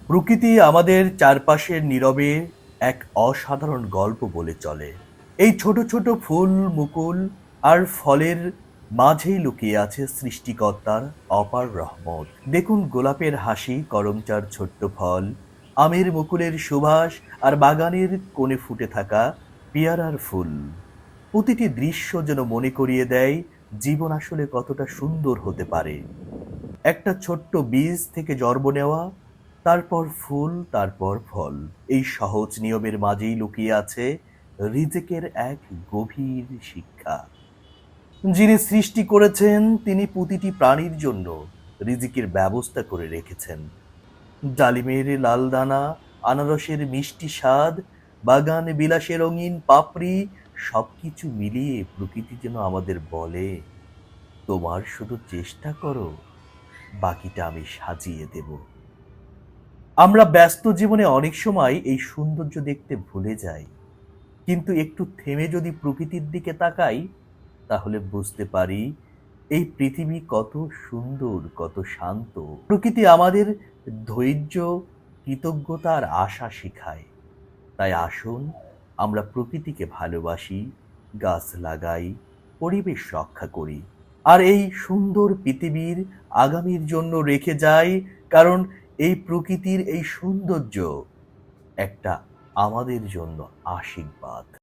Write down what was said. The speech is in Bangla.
প্রকৃতি আমাদের চারপাশের নীরবে এক অসাধারণ গল্প বলে চলে। এই ছোট ছোট ফুল, মুকুল আর ফলের মাঝেই লুকিয়ে আছে সৃষ্টিকর্তার অপার রহমত। দেখুন গোলাপের হাসি, করমচার ছোট্ট ফল, আমের মুকুলের সুবাস আর বাগানের কোণে ফুটে থাকা পেয়ারার ফুল। প্রতিটি দৃশ্য যেন মনে করিয়ে দেয় জীবন আসলে কতটা সুন্দর হতে পারে। একটা ছোট্ট বীজ থেকে জন্ম নেওয়া, তারপর ফুল, তারপর ফল। এই সহজ নিয়মের মাঝেই লুকিয়ে আছে রিজেকের এক গভীর শিক্ষা। যিনি সৃষ্টি করেছেন তিনি প্রতিটি প্রাণীর জন্য রিজিকের ব্যবস্থা করে রেখেছেন। ডালিমের লাল দানা, আনারসের মিষ্টি স্বাদ, বাগান বিলাসে রঙিন পাপড়ি, সবকিছু মিলিয়ে প্রকৃতি যেন আমাদের বলে, তোমার শুধু চেষ্টা করো, বাকিটা আমি সাজিয়ে দেব। আমরা ব্যস্ত জীবনে অনেক সময় এই সৌন্দর্য দেখতে ভুলে যাই, কিন্তু একটু থেমে যদি প্রকৃতির দিকে তাকাই, তাহলে বুঝতে পারি এই পৃথিবী কত সুন্দর, কত শান্ত। প্রকৃতি আমাদের ধৈর্য, কৃতজ্ঞতা আর আশা শেখায়। তাই আসুন আমরা প্রকৃতিকে ভালোবাসি, গাছ লাগাই, পরিবেশ রক্ষা করি, আর এই সুন্দর পৃথিবীর আগামীর জন্য রেখে যাই। কারণ এই প্রকৃতির এই সৌন্দর্য একটা আমাদের জন্য আশীর্বাদ।